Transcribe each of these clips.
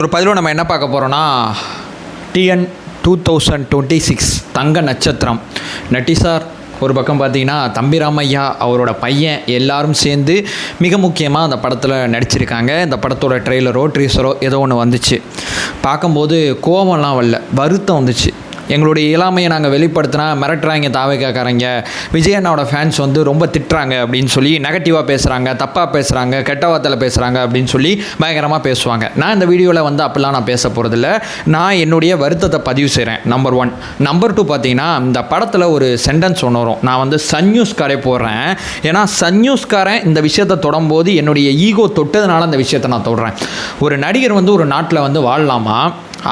ஒரு பதிவில் நம்ம என்ன பார்க்க போகிறோன்னா டிஎன் 2026 தங்க நட்சத்திரம் நட்டி சார் ஒரு பக்கம் பார்த்தீங்கன்னா தம்பிராமையா அவரோட பையன் எல்லாரும் சேர்ந்து மிக முக்கியமாக அந்த படத்தில் நடிச்சிருக்காங்க. இந்த படத்தோட ட்ரெய்லரோ ட்ரீசரோ ஏதோ ஒன்று வந்துச்சு. பார்க்கும்போது கோபம்லாம் வரல, வருத்தம் வந்துச்சு. எங்களுடைய இளமையை நாங்கள் வெளிப்படுத்தினா மிரட்டுறாங்க தாவேக்காரங்க, விஜய் அண்ணாவோட ஃபேன்ஸ் வந்து ரொம்ப திட்டுறாங்க அப்படின்னு சொல்லி நெகட்டிவாக பேசுகிறாங்க, தப்பாக பேசுகிறாங்க, கெட்ட வார்த்தையில் பேசுகிறாங்க அப்படின்னு சொல்லி பயங்கரமாக பேசுவாங்க. நான் இந்த வீடியோவில் வந்து அப்படிலாம் நான் பேச போகிறதில்ல. நான் என்னுடைய வருத்தத்தை பதிவு செய்கிறேன். நம்பர் 1. நம்பர் 2 பார்த்தீங்கன்னா இந்த படத்தில் ஒரு சென்டென்ஸ் ஒன்று வரும். நான் வந்து சன் நியூஸ்காரே போடுறேன். ஏன்னா சன் நியூஸ்காரன் இந்த விஷயத்தை தொடும்போது என்னுடைய ஈகோ தொட்டதுனால அந்த விஷயத்தை நான் தொடுறேன். ஒரு நடிகர் வந்து ஒரு நாட்டில் வந்து வாழலாமா,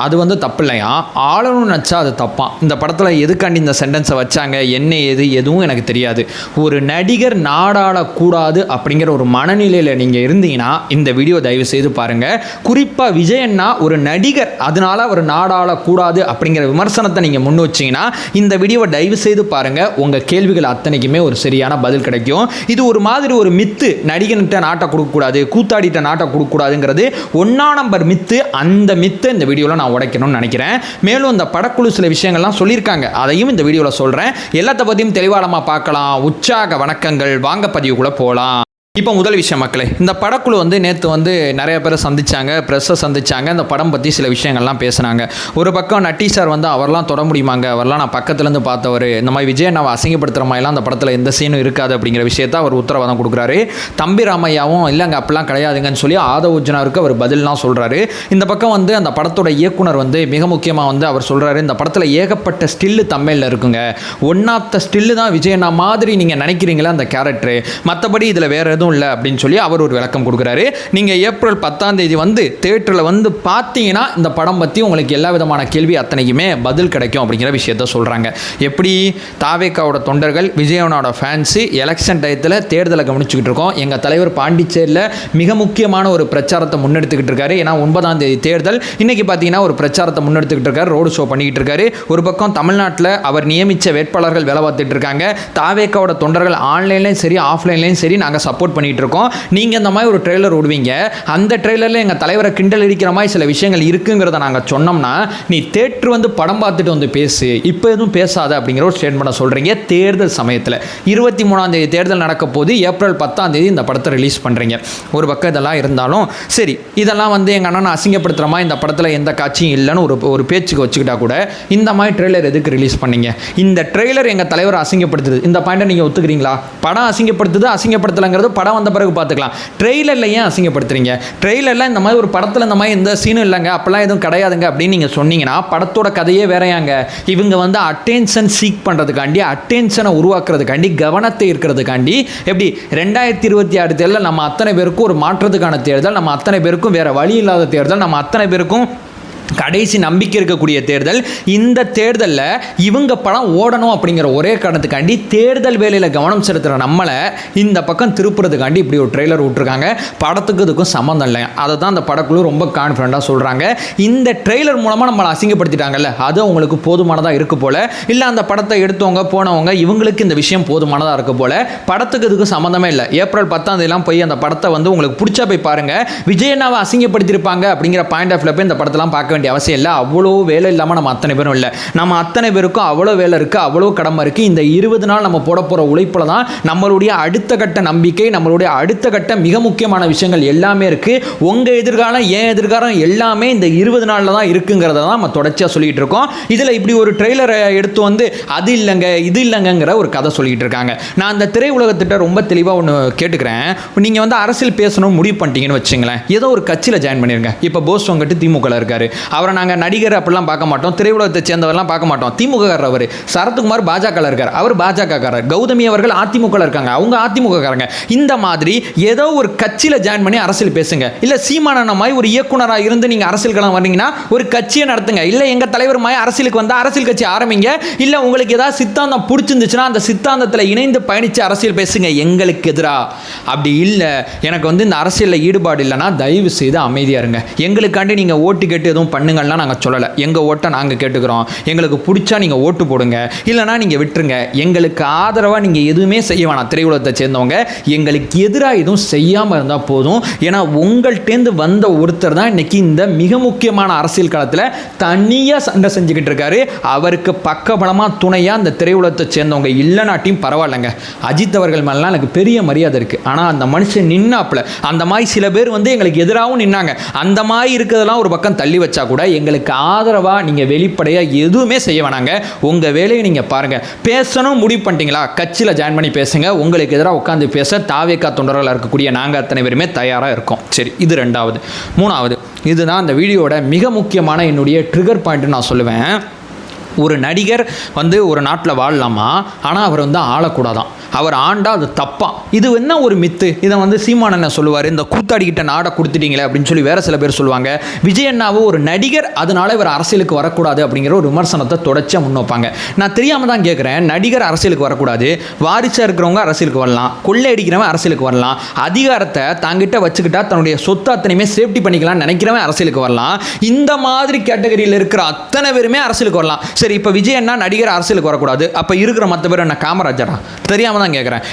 அது வந்து தப்பு இல்லையா, ஆளணும்னு நினச்சா அது தப்பான். இந்த படத்தில் எதுக்காண்டி இந்த சென்டென்ஸை வச்சாங்க, என்ன எதுவும் எனக்கு தெரியாது. ஒரு நடிகர் நாடாளக்கூடாது அப்படிங்கிற ஒரு மனநிலையில் நீங்கள் இருந்தீங்கன்னா இந்த வீடியோ தயவு செய்து பாருங்கள். குறிப்பாக விஜய் அண்ணா ஒரு நடிகர், அதனால அவர் நாடாளக்கூடாது அப்படிங்கிற விமர்சனத்தை நீங்கள் முன் வச்சிங்கன்னா இந்த வீடியோவை தயவு செய்து பாருங்கள். உங்கள் கேள்விகள் அத்தனைக்குமே ஒரு சரியான பதில் கிடைக்கும். இது ஒரு மாதிரி ஒரு மித்து, நடிகன்கிட்ட நாட்டை கொடுக்கக்கூடாது, கூத்தாடிட்ட நாட்டை கொடுக்கக்கூடாதுங்கிறது 1ஆம் நம்பர் மித்து. அந்த மித்தை இந்த வீடியோவில் நான் உடைக்கணும்னு நினைக்கிறேன். மேலும் இந்த படக்குழு சில விஷயங்கள்லாம் சொல்லியிருக்காங்க, அதையும் இந்த வீடியோவில் சொல்கிறேன். எல்லாத்த பற்றியும் தெளிவாக பார்க்கலாம். உற்சாக வணக்கங்கள், வாங்க பதிவுக்குள்ளே போகலாம். இப்போ முதல் விஷயம் மக்களே, இந்த படக்குழு வந்து நேற்று வந்து நிறைய பேரை சந்திச்சாங்க, ப்ரெஸ்ஸை சந்திச்சாங்க. இந்த படம் பற்றி சில விஷயங்கள்லாம் பேசுனாங்க. ஒரு பக்கம் நட்டி சார் வந்து அவர்லாம் தொட முடியுமாங்க, அவர்லாம் நான் பக்கத்துலேருந்து பார்த்தவர், இந்த மாதிரி விஜய் அண்ணாவை அசிங்கப்படுத்துகிற மாதிரிலாம் அந்த படத்தில் எந்த சீனும் இருக்காது அப்படிங்கிற விஷயத்தை அவர் உத்தரவாதம் கொடுக்குறாரு. தம்பிராமையாவும் இல்லைங்க அப்படிலாம் கிடையாதுங்கன்னு சொல்லி ஆதவர்ஜுனாவுக்கு அவர் பதில்லாம் சொல்கிறாரு. இந்த பக்கம் வந்து அந்த படத்தோட இயக்குனர் வந்து மிக முக்கியமாக வந்து அவர் சொல்கிறாரு, இந்த படத்தில் ஏகப்பட்ட ஸ்டில்லு தமிழில் இருக்குங்க, ஒன் ஆஃப் த ஸ்டில்லு தான் விஜய் அண்ணா மாதிரி நீங்கள் நினைக்கிறீங்களா அந்த கேரக்டரு, மற்றபடி இதில் வேறு எதுவும் இல்லை அப்படின்னு சொல்லி அவர் ஒரு விளக்கம் கொடுக்குறாரு. நீங்கள் ஏப்ரல் 10 வந்து தியேட்டரில் வந்து பார்த்தீங்கன்னா இந்த படம் பற்றி உங்களுக்கு எல்லா விதமான கேள்வி அத்தனைக்குமே பதில் கிடைக்கும் அப்படிங்கிற விஷயத்த சொல்கிறாங்க. எப்படி தாவேக்காவோட தொண்டர்கள், விஜயனோட ஃபேன்ஸு எலெக்ஷன் டயத்தில் தேர்தலை கவனிச்சுக்கிட்டு இருக்கோம். எங்கள் தலைவர் பாண்டிச்சேரியில் மிக முக்கியமான ஒரு பிரச்சாரத்தை முன்னெடுத்துக்கிட்டு இருக்காரு. ஏன்னா 9ஆம் தேதி தேர்தல். இன்றைக்கி பார்த்தீங்கன்னா ஒரு பிரச்சாரத்தை முன்னெடுத்துக்கிட்டு இருக்காரு, ரோடு ஷோ பண்ணிக்கிட்டு இருக்காரு. ஒரு பக்கம் தமிழ்நாட்டில் அவர் நியமித்த வேட்பாளர்கள் வேலை பார்த்துட்டு இருக்காங்க. தாவேக்காவோட தொண்டர்கள் ஆன்லைன்லேயும் சரி ஆஃப்லைன்லேயும் சரி நாங்கள் சப்போர்ட் பண்ணிட்டு இருக்கோம். நீங்க இந்த மாதிரி ஒரு ட்ரெய்லர் விடுவீங்க, அந்த ட்ரெய்லர்ல எங்க தலைவரை கிண்டல் அடிக்கிற மாதிரி சில விஷயங்கள் இருக்குங்கிறத நாங்க சொன்னோம்னா நீ தியேட்டர் வந்து படம் பார்த்துட்டு வந்து பேசு, இப்போ எதுவும் பேசாத அப்படிங்கிற ஒரு ஸ்டேட்மெண்ட் சொல்றீங்க. தேர்தல் சமயத்தில் 23ஆம் தேதி தேர்தல் நடக்க போது, ஏப்ரல் 10ஆம் தேதி இந்த படத்தை ரிலீஸ் பண்றீங்க. ஒரு பக்கம் இதெல்லாம் இருந்தாலும் சரி, இதெல்லாம் வந்து எங்க அண்ணன் அசிங்கப்படுத்துற மாதிரி இந்த படத்தில் எந்த காட்சியும் இல்லைன்னு ஒரு பேச்சுக்கு வச்சுக்கிட்டா கூட இந்த மாதிரி ட்ரெய்லர் எதுக்கு ரிலீஸ் பண்ணீங்க? இந்த ட்ரெய்லர் எங்க தலைவரை அசிங்கப்படுத்துது, இந்த பாயிண்டை நீங்க ஒத்துக்கிறீங்களா? படம் அசிங்கப்படுத்துது அசிங்கப்படுத்தலைங்கிறது படம் வந்த பிறகு பார்த்துக்கலாம். ட்ரெய்லரில் ஏன் அசிங்கப்படுத்துறீங்க? ட்ரெய்லரில் இந்த மாதிரி ஒரு படத்தில் இந்த மாதிரி எந்த சீனும் இல்லைங்க, அப்பெல்லாம் எதுவும் கிடையாதுங்க அப்படின்னு நீங்கள் சொன்னீங்கன்னா படத்தோட கதையே வேறையாங்க. இவங்க வந்து அட்டென்ஷன் சீக் பண்ணுறதுக்காண்டி, அட்டென்ஷனை உருவாக்குறதுக்காண்டி, கவனத்தை இருக்கிறதுக்காண்டி, எப்படி 2026 தேர்தல் நம்ம அத்தனை பேருக்கும் ஒரு மாற்றத்துக்கான தேர்தல், நம்ம அத்தனை பேருக்கும் வேற வழி இல்லாத தேர்தல், நம்ம அத்தனை பேருக்கும் கடைசி நம்பிக்கை இருக்கக்கூடிய தேர்தல். இந்த தேர்தலில் இவங்க படம் ஓடணும் அப்படிங்கிற ஒரே காரணத்துக்காண்டி தேர்தல் வேலையில் கவனம் செலுத்துகிற நம்மளை இந்த பக்கம் திருப்புறதுக்காண்டி இப்படி ஒரு ட்ரெய்லர் விட்டுருக்காங்க. படத்துக்கு இதுக்கும் சம்மந்தம் இல்லை. அதை தான் அந்த படக்குழு ரொம்ப கான்ஃபிடண்ட்டாக சொல்கிறாங்க. இந்த ட்ரெய்லர் மூலமாக நம்மளை அசிங்கப்படுத்திட்டாங்கல்ல, அது அவங்களுக்கு போதுமானதாக இருக்குது போல். இல்லை அந்த படத்தை எடுத்தவங்க போனவங்க இவங்களுக்கு இந்த விஷயம் போதுமானதாக இருக்குது போல். படத்துக்கு இதுக்கும் சம்மந்தமே இல்லை. ஏப்ரல் 10ஆம் தேதிலாம் போய் அந்த படத்தை வந்து உங்களுக்கு பிடிச்சா போய் பாருங்கள். விஜய் அண்ணாவை அசிங்கப்படுத்தியிருப்பாங்க அப்படிங்கிற பாயிண்ட் ஆஃப் போய் இந்த படத்தெல்லாம் பார்க்க வேண்டிய அவசியம் இல்லை. அவ்வளோ வேலை இல்லாமல் நம்ம அத்தனை பேரும் இல்லை. நம்ம அத்தனை பேருக்கும் அவ்வளோ வேலை இருக்குது, அவ்வளோ கடமை இருக்குது. இந்த 20 நாள் நம்ம போட போகிற உழைப்பில் தான் நம்மளுடைய அடுத்த கட்ட நம்பிக்கை, நம்மளுடைய அடுத்த கட்ட மிக முக்கியமான விஷயங்கள் எல்லாமே இருக்குது. உங்கள் எதிர்காலம், என் எதிர்காலம் எல்லாமே இந்த 20 நாளில் தான் இருக்குங்கிறத தான் நம்ம தொடர்ச்சியாக சொல்லிகிட்டு இருக்கோம். இதில் இப்படி ஒரு ட்ரெய்லரை எடுத்து வந்து அது இல்லைங்க இது இல்லைங்கிற ஒரு கதை சொல்லிகிட்டு இருக்காங்க. நான் அந்த திரையுலகத்திட்ட ரொம்ப தெளிவாக ஒன்று கேட்டுக்கிறேன். நீங்கள் வந்து அரசியல் பேசணும்னு முடிவு பண்ணிட்டீங்கன்னு வச்சுங்களேன், ஏதோ ஒரு கட்சியில் ஜாயின் பண்ணிருங்க. இப்போ போஸ் வந்துட்டு திமுகவில் இருக்காரு, அவரை நாங்கள் நடிகர் அப்படிலாம் பார்க்க மாட்டோம், திரையுலகத்தை சேர்ந்தவரெல்லாம் பார்க்க மாட்டோம். திமுக அவர் சரத்குமார் பாஜக இருக்கார், அவர் பாஜக காரர். கௌதமி அவர்கள் அதிமுக இருக்காங்க, அவங்க அதிமுக காரங்க. இந்த மாதிரி ஏதோ ஒரு கட்சியில் ஜாயின் பண்ணி அரசியல் பேசுங்க. இல்லை சீமானண்ண மாதிரி ஒரு இயக்குனராக இருந்து நீங்கள் அரசியல் களம் வந்தீங்கன்னா ஒரு கட்சியை நடத்துங்க. இல்லை எங்கள் தலைவர் மாதிரி அரசியலுக்கு வந்தால் அரசியல் கட்சி ஆரம்பிங்க. இல்லை உங்களுக்கு ஏதாவது சித்தாந்தம் பிடிச்சிருந்துச்சுன்னா அந்த சித்தாந்தத்தில் இணைந்து பயணித்து அரசியல் பேசுங்க எங்களுக்கு எதிராக. அப்படி இல்லை எனக்கு வந்து இந்த அரசியலில் ஈடுபாடு இல்லைன்னா தயவு செய்து அமைதியாக இருங்க. எங்களுக்காண்டி நீங்கள் ஓட்டு கேட்டு எதுவும் பண்ணுங்கள்லாம் நாங்கள் சொல்லலை. எங்கள் ஓட்டை நாங்கள் கேட்டுக்கிறோம். எங்களுக்கு பிடிச்சா நீங்கள் ஓட்டு போடுங்க, இல்லைனா நீங்கள் விட்டுருங்க. எங்களுக்கு ஆதரவாக நீங்கள் எதுவுமே செய்ய வேணாம். திரையுலகத்தை சேர்ந்தவங்க எங்களுக்கு எதிராக எதுவும் செய்யாமல் இருந்தால் போதும். ஏன்னா உங்கள்கிட்டேருந்து வந்த ஒருத்தர் தான் இன்றைக்கி இந்த மிக முக்கியமான அரசியல் காலத்தில் தனியாக சண்டை செஞ்சுக்கிட்டு இருக்காரு. அவருக்கு பக்கபலமாக துணையாக இந்த திரையுலகத்தை சேர்ந்தவங்க இல்லைனாட்டியும் பரவாயில்லைங்க. அஜித் அவர்கள் மேலாம் எனக்கு பெரிய மரியாதை இருக்குது. ஆனால் அந்த மனுஷன் நின்னாப்புல அந்த மாதிரி சில பேர் வந்து எங்களுக்கு எதிராகவும் நின்னாங்க. அந்த மாதிரி இருக்கிறதெல்லாம் ஒரு பக்கம் தள்ளி வச்சா கூட எங்களுக்கு ஆதரவாக நீங்கள் வெளிப்படையாக எதுவுமே செய்ய வேணாங்க. உங்கள் வேலையை நீங்கள் பாருங்கள். பேசணும் முடிவு பண்ணிட்டீங்களா, கட்சியில் ஜாயின் பண்ணி பேசுங்க. உங்களுக்கு எதிராக உட்காந்து பேச தாவேகா தொண்டர்களாக இருக்கக்கூடிய நாங்கள் அத்தனை பேருமே தயாராக இருக்கோம். சரி, இது ரெண்டாவது. மூணாவது, இதுதான் அந்த வீடியோட மிக முக்கியமான என்னுடைய ட்ரிகர் பாயிண்ட்டு நான் சொல்லுவேன். ஒரு நடிகர் வந்து ஒரு நாட்டில் வாழலாமா, ஆனால் அவர் வந்து ஆளக்கூடாதான். அவர் ஆண்டா அது தப்பா. இது என்ன ஒரு மித்து. இதை வந்து சீமான் என்ன சொல்லுவார், இந்த கூத்தாடிக்கிட்ட நாடை கொடுத்துட்டீங்களே அப்படின்னு சொல்லி வேறு சில பேர் சொல்லுவாங்க. விஜய் அண்ணாவும் ஒரு நடிகர், அதனால இவர் அரசியலுக்கு வரக்கூடாது அப்படிங்கிற ஒரு விமர்சனத்தை தொடர்ச்சியாக முன்வைப்பாங்க. நான் தெரியாமல் தான் கேட்குறேன். நடிகர் அரசியலுக்கு வரக்கூடாது, வாரிசாக இருக்கிறவங்க அரசியலுக்கு வரலாம், கொள்ளை அடிக்கிறவன் அரசியலுக்கு வரலாம், அதிகாரத்தை தாங்கிட்ட வச்சுக்கிட்டா தன்னுடைய சொத்து அத்தனையுமே சேஃப்டி பண்ணிக்கலாம்னு நினைக்கிறவன் அரசியலுக்கு வரலாம். இந்த மாதிரி கேட்டகரியில் இருக்கிற அத்தனை பேருமே அரசியலுக்கு வரலாம். சரி, இப்போ விஜய் அண்ணா நடிகர் அரசியலுக்கு வரக்கூடாது, அப்போ இருக்கிற மற்ற பேர் என்ன காமராஜரா? தெரியாமல் தான் கேட்குறேன்.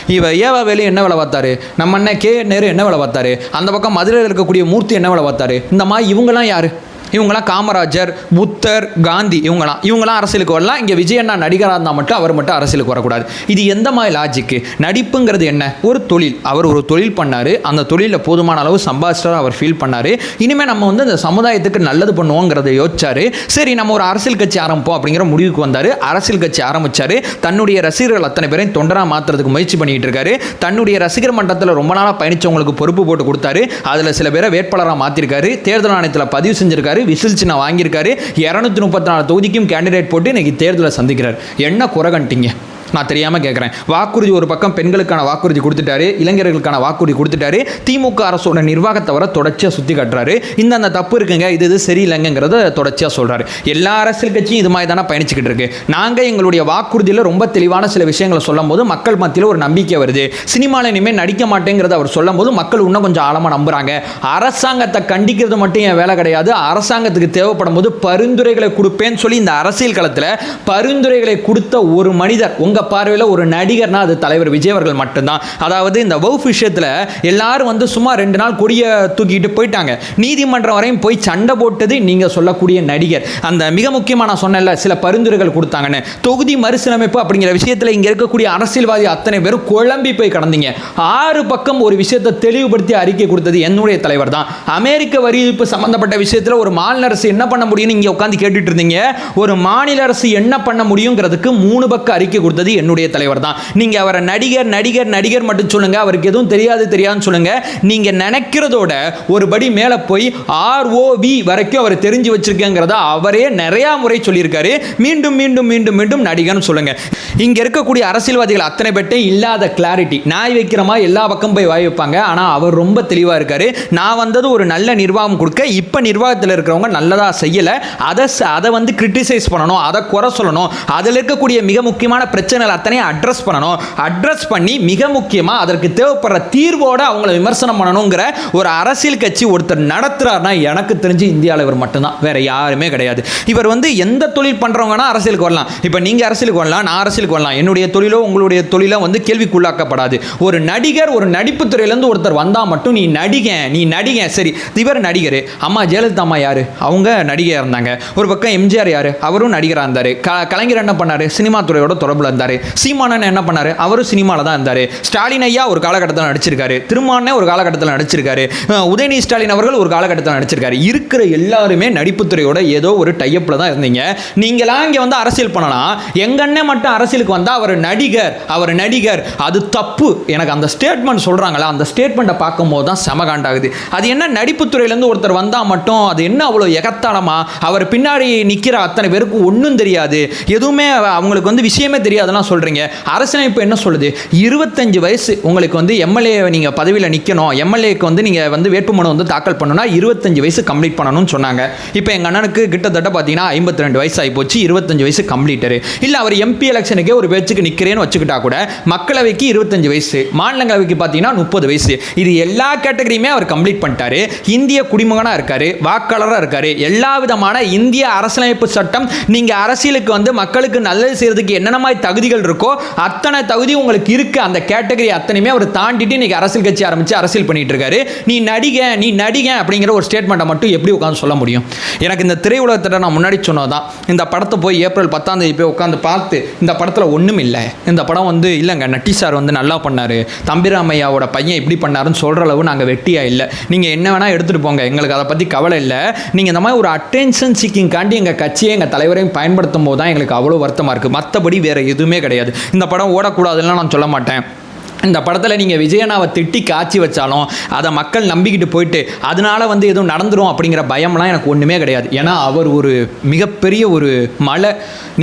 ஏவா வேலு என்ன வேலை பார்த்தாரு, நம்ம அண்ணன் கே நேரு என்ன வேலை பார்த்தாரு, அந்த பக்கம் மதுரையில் இருக்கக்கூடிய மூர்த்தி என்ன வேலை பார்த்தாரு, இந்த மாதிரி இவங்கெல்லாம் யாரு? இவங்களாம் காமராஜர், புத்தர், காந்தி, இவங்களாம் அரசியலுக்கு வரலாம். இங்கே விஜய் அண்ணா நடிகராக இருந்தால் மட்டும் அவர் மட்டும் அரசியலுக்கு வரக்கூடாது. இது எந்த மாதிரி லாஜிக்கு? நடிப்புங்கிறது என்ன? ஒரு தொழில். அவர் ஒரு தொழில் பண்ணார், அந்த தொழிலில் போதுமான அளவு சம்பாதிச்சார், அவர் ஃபீல் பண்ணார். இனிமேல் நம்ம வந்து இந்த சமுதாயத்துக்கு நல்லது பண்ணுவோங்கிறத யோசிச்சார். சரி, நம்ம ஒரு அரசியல் கட்சி ஆரம்பிப்போம் அப்படிங்கிற முடிவுக்கு வந்தார். அரசியல் கட்சி ஆரம்பித்தார். தன்னுடைய ரசிகர்கள் அத்தனை பேரையும் தொண்டராக மாற்றுறதுக்கு முயற்சி பண்ணிக்கிட்டு இருக்காரு. தன்னுடைய ரசிகர் மன்றத்தில் ரொம்ப நாளாக பயணித்தவங்களுக்கு பொறுப்பு போட்டு கொடுத்தாரு. அதில் சில பேரை வேட்பாளராக மாற்றிருக்காரு. தேர்தல் ஆணையத்தில் பதிவு செஞ்சிருக்காரு. விசில் சின்ன வாங்கியிருக்காரு. 234 தொகுதிக்கும் கேண்டிடேட் போட்டு இன்னைக்கு தேர்தலை சந்திக்கிறார். என்ன குறை கண்டிங்க? நான் தெரியாமல் கேட்குறேன். வாக்குறுதி ஒரு பக்கம் பெண்களுக்கான வாக்குறுதி கொடுத்துட்டாரு, இளைஞர்களுக்கான வாக்குறுதி கொடுத்துட்டாரு. திமுக அரசோட நிர்வாகத்தை வர தொடர்ச்சியாக சுற்றி காட்டுறாரு. இந்த தப்பு இருக்குங்க, இது சரியில்லைங்கிறத தொடர்ச்சியாக சொல்கிறாரு. எல்லா அரசியல் கட்சியும் இது மாதிரி தானே பயணிச்சுக்கிட்டு இருக்கு. நாங்கள் எங்களுடைய வாக்குறுதியில் ரொம்ப தெளிவான சில விஷயங்களை சொல்லும் போது மக்கள் மத்தியில் ஒரு நம்பிக்கை வருது. சினிமாவில் இனிமேல் நடிக்க மாட்டேங்கிறத அவர் சொல்லும் போது மக்கள் இன்னும் கொஞ்சம் ஆழமாக நம்புகிறாங்க. அரசாங்கத்தை கண்டிக்கிறது மட்டும் என் வேலை கிடையாது, அரசாங்கத்துக்கு தேவைப்படும் போது பரிந்துரைகளை கொடுப்பேன்னு சொல்லி இந்த அரசியல் களத்தில் பரிந்துரைகளை கொடுத்த ஒரு மனிதர் உங்கள் பார்வையில் ஒரு நடிகர்னா அது தலைவர் விஜய் அவர்கள் மட்டும்தான். அதாவது இந்த வவுஃப் விஷயத்தில் எல்லாரும் வந்து சும்மா 2 நாள் கொடியை தூக்கிட்டு போயிட்டாங்க. நீதிமன்றம் வரையும் போய் சண்டை போட்டது நீங்கள் சொல்லக்கூடிய நடிகர். அந்த மிக முக்கியமாக நான் சொன்னேன்ல, சில பரிந்துரைகள் கொடுத்தாங்கன்னு, தொகுதி மறுசீரமைப்பு அப்படிங்கிற விஷயத்தில் இங்கே இருக்கக்கூடிய அரசியல்வாதி அத்தனை பேரும் குழம்பி போய் கடந்தீங்க. 6 பக்கம் ஒரு விஷயத்தை தெளிவுபடுத்தி அறிக்கை கொடுத்தது என்னுடைய தலைவர் தான். அமெரிக்க வரி விதிப்பு சம்பந்தப்பட்ட விஷயத்தில் ஒரு மாநில அரசு என்ன பண்ண முடியும்னு இங்கே உட்காந்து கேட்டுட்டு இருந்தீங்க. ஒரு மாநில அரசு என்ன பண்ண முடியுங்கிறதுக்கு 3 பக்க அறிக்கை கொடுத்தது என்னுடைய தலைவர் தான். நீங்க அவரை நடிகர் நடிகர் நடிகர் மட்டும் சொல்லுங்க, அவருக்கு எதுவும் தெரியாதுன்னு சொல்லுங்க. நீங்க நினைக்கிறதோட ஒரு படி மேல போய் ROV வரைக்கும் அவர் தெரிஞ்சு வச்சிருக்கேங்கிறத அவரே நிறைய முறை சொல்லியிருக்காரு. மீண்டும் மீண்டும் மீண்டும் மீண்டும் நடிகர்னு சொல்லுங்க. இங்க இருக்கக்கூடிய அரசியல்வாதிகள் அத்தனை பேட்டே இல்லாத கிளாரிட்டி, நாய் வைக்கிற மாதிரி எல்லா பக்கம் போய் வாய் வைப்பாங்க. ஆனால் அவர் ரொம்ப தெளிவாக இருக்காரு. நான் வந்தது ஒரு நல்ல நிர்வாகம் கொடுக்க, இப்போ நிர்வாகத்தில் இருக்கிறவங்க நல்லதா செய்யலை, அதை வந்து கிரிட்டிசைஸ் பண்ணணும், அதை குறை சொல்லணும், அதில் இருக்கக்கூடிய மிக முக்கியமான பிரச்சனை அத்தனையும் அட்ரஸ் பண்ணி மிக முக்கியமாக அதற்கு தேவைப்படுற தீர்வோடு அவங்கள விமர்சனம் பண்ணணுங்கிற ஒரு அரசியல் கட்சி ஒருத்தர் நடத்துறாருன்னா எனக்கு தெரிஞ்சு இந்தியாவில் இவர் மட்டும்தான், வேற யாருமே கிடையாது. இவர் வந்து எந்த தொழில் பண்றவங்கன்னா அரசியலுக்கு வரலாம். இப்போ நீங்க அரசியலுக்கு வரலாம், நான் அரசியலுக்கு வரலாம். என்னுடைய தொழிலோ உங்களுடைய தொழிலோ வந்து கேள்விக்குள்ளாக்கப்படாது. ஒரு நடிகர், ஒரு நடிப்பு துறையிலேருந்து ஒருத்தர் வந்தால் மட்டும் நீ நடிகை சரி, இவர் நடிகர். அம்மா ஜெயலலிதா அம்மா யாரு? அவங்க நடிகையாக இருந்தாங்க. ஒரு பக்கம் எம்ஜிஆர் யாரு? அவரும் நடிகராக இருந்தார். கலைஞர் என்ன பண்ணாரு? சினிமா துறையோட தொடர்பில் இருந்தார். சீமானன் என்ன பண்ணாரு? அவரும் சினிமாவில் தான் இருந்தார். ஸ்டாலின் ஐயா ஒரு காலகட்டத்தில் நடிச்சிருக்காரு, திருமானே ஒரு காலகட்டத்தில் நடிச்சிருக்காரு, உதயநிதி ஸ்டாலின் அவர்கள் ஒரு காலகட்டத்தில் நடிச்சிருக்காரு. இருக்கிற எல்லாருமே நடிப்புத்துறையோட ஏதோ ஒரு டைப்பில் தான் இருந்தீங்க. நீங்களாம் இங்கே வந்து அரசியல் பண்ணலாம். எங்க அண்ணன் மட்டும் அரசியலுக்கு வந்தால் அவர் நடிகர் அது தப்பு. எனக்கு அந்த ஸ்டேட்மெண்ட் சொல்கிறாங்களா, அந்த ஸ்டேட்மெண்ட்டை பார்க்கும்போது தான் செமகாண்டாகுது. அது என்ன நடிப்புத்துறையிலேருந்து ஒருத்தர் வந்தால் மட்டும் அது என்ன அவ்வளோ எகத்தாளமா? அவர் பின்னாடி நிற்கிற அத்தனை பேருக்கு ஒன்றும் தெரியாது, எதுவுமே அவங்களுக்கு வந்து விஷயமே தெரியாது. கூடாதுலாம் சொல்கிறீங்க. அரசியலமைப்பு என்ன சொல்லுது? 25 வயசு உங்களுக்கு வந்து எம்எல்ஏ நீங்கள் பதவியில் நிற்கணும், எம்எல்ஏக்கு வந்து நீங்கள் வந்து வேட்புமனு வந்து தாக்கல் பண்ணணும்னா 25 வயசு கம்ப்ளீட் பண்ணணும்னு சொன்னாங்க. இப்போ எங்கள் அண்ணனுக்கு கிட்டத்தட்ட பார்த்தீங்கன்னா 52 வயசு ஆகி போச்சு, 25 வயசு கம்ப்ளீட்டரு. இல்லை அவர் எம்பி எலெக்ஷனுக்கே ஒரு பேச்சுக்கு நிற்கிறேன்னு வச்சுக்கிட்டா கூட மக்களவைக்கு 25 வயசு, மாநிலங்களவைக்கு பார்த்தீங்கன்னா 30 வயசு, இது எல்லா கேட்டகரியுமே அவர் கம்ப்ளீட் பண்ணிட்டாரு. இந்திய குடிமகனாக இருக்காரு, வாக்காளராக இருக்காரு. எல்லா விதமான இந்திய அரசியலமைப்பு சட்டம் நீங்கள் அரசியலுக்கு வந்து மக்களுக்கு நல்லது செய்யறதுக்கு என்னென்ன மாதிரி தகுதிகள் இருக்கோ அத்தனை தகுதி உங்களுக்கு இருக்கு. அந்த கேட்டகரி அத்தனையுமே அவர் தாண்டிட்டு இன்னைக்கு அரசியல் கட்சி ஆரம்பிச்சு அரசியல் பண்ணிட்டு இருக்காரு. நீ நடிக அப்படிங்கிற ஒரு ஸ்டேட்மெண்ட்டை மட்டும் எப்படி உட்காந்து சொல்ல முடியும்? எனக்கு இந்த திரையுலகத்தை நான் முன்னாடி சொன்னதான், இந்த படத்தை போய் ஏப்ரல் 10ஆம் தேதி போய் உட்காந்து பார்த்து இந்த படத்தில் ஒன்றும் இல்லை, இந்த படம் வந்து இல்லைங்க நட்டி சார் வந்து நல்லா பண்ணார், தம்பிராமையாவோட பையன் இப்படி பண்ணாருன்னு சொல்கிற அளவு நாங்கள் வெட்டியா இல்லை. நீங்கள் என்ன வேணால் எடுத்துகிட்டு போங்க, எங்களுக்கு அதை பற்றி கவலை இல்லை. நீங்கள் இந்த மாதிரி ஒரு அட்டென்ஷன் சீக்கிங் காண்டி எங்கள் கட்சியை எங்கள் தலைவரையும் பயன்படுத்தும் போது தான் எங்களுக்கு அவ்வளோ வருத்தமாக இருக்குது. மற்றபடி வேறு எதுவுமே கிடையாது. இந்த படம் ஓடக்கூடாதுன்னு நான் சொல்ல மாட்டேன். இந்த படத்தில் நீங்கள் விஜயனாவை திட்டி காட்சி வச்சாலும் அதை மக்கள் நம்பிக்கிட்டு போயிட்டு அதனால வந்து எதுவும் நடந்துடும் அப்படிங்கிற பயம்லாம் எனக்கு ஒன்றுமே கிடையாது. ஏன்னா அவர் ஒரு மிகப்பெரிய ஒரு மலை,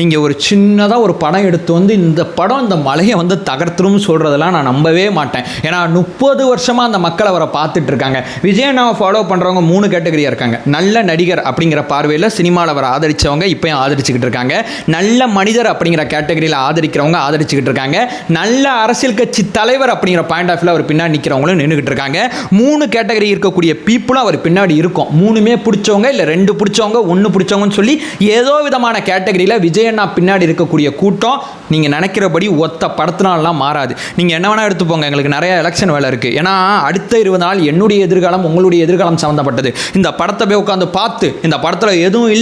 நீங்கள் ஒரு சின்னதாக ஒரு படம் எடுத்து வந்து இந்த படம் இந்த மலையை வந்து தகர்த்துரும்னு சொல்கிறதெல்லாம் நான் நம்பவே மாட்டேன். ஏன்னா 30 வருஷமாக அந்த மக்கள் அவரை பார்த்துட்டு இருக்காங்க. விஜயனாவை ஃபாலோ பண்ணுறவங்க 3 கேட்டகரியாக இருக்காங்க. நல்ல நடிகர் அப்படிங்கிற பார்வையில் சினிமாவில் அவரை ஆதரித்தவங்க இப்போயும் ஆதரிச்சுக்கிட்டு இருக்காங்க. நல்ல மனிதர் அப்படிங்கிற கேட்டகரியில் ஆதரிக்கிறவங்க ஆதரிச்சுக்கிட்டு இருக்காங்க. நல்ல அரசியல் கட்சி தலைவர் அப்படிங்கிற பாயிண்ட் ஆஃப் வியூல அவர் பின்னாடி நிற்கிறவங்களும் நின்றுகிட்டு இருக்காங்க. 3 கேட்டகரி இருக்கக்கூடிய பீப்புளும் அவர் பின்னாடி இருக்கும். 3மே பிடிச்சவங்க, இல்லை 2 பிடிச்சவங்க, 1 பிடிச்சவங்கன்னு சொல்லி ஏதோ விதமான கேட்டகரியில் விஜயண்ணா பின்னாடி இருக்கக்கூடிய கூட்டம் நீங்கள் நினைக்கிறபடி ஒத்த படத்தினாலாம் மாறாது. நீங்கள் என்ன வேணால் எடுத்துப்போங்க, எங்களுக்கு நிறைய எலெக்ஷன் வேலை இருக்குது. ஏன்னா அடுத்த 20 நாள் என்னுடைய எதிர்காலம் உங்களுடைய எதிர்காலம் சம்மந்தப்பட்டது. இந்த படத்தை போய் உட்காந்து பார்த்து இந்த படத்தில் எதுவும்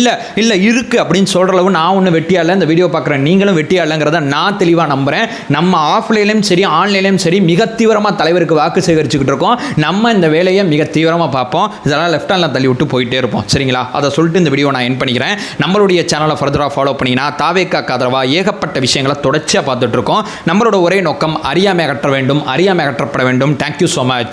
இல்லை இருக்குது அப்படின்னு சொல்கிற அளவு நான் ஒன்றும் வெட்டியா இல்லை, இந்த வீடியோ பார்க்குறேன் நீங்களும் வெட்டியா இல்லைங்கிறத நான் தெளிவாக நம்புகிறேன். நம்ம ஆஃப்லைன்லையும் சரி ஆன்லைன்லையும் சரி மிக தீவிரமாக தலைவருக்கு வாக்கு சேகரிச்சுக்கிட்டு இருக்கோம். நம்ம இந்த வேலையை மிக தீவிரமாக பார்ப்போம். இதெல்லாம் லெஃப்ட் ஹேண்டில் தள்ளி விட்டு போயிட்டே இருப்போம். சரிங்களா? அதை சொல்லிட்டு இந்த வீடியோ நான் என் பண்ணிக்கிறேன். நம்மளுடைய சேனலை ஃபர்தராக ஃபாலோ பண்ணிங்கன்னா தாவேக்காக்கு ஆதரவாக ஏகப்பட்ட விஷயங்களை தொடர்ச்சியாக பார்த்துட்டு இருக்கோம். நம்மளோட ஒரே நோக்கம் அறியாமை அகற்ற வேண்டும், அறியாமை அகற்றப்பட வேண்டும். Thank you so much.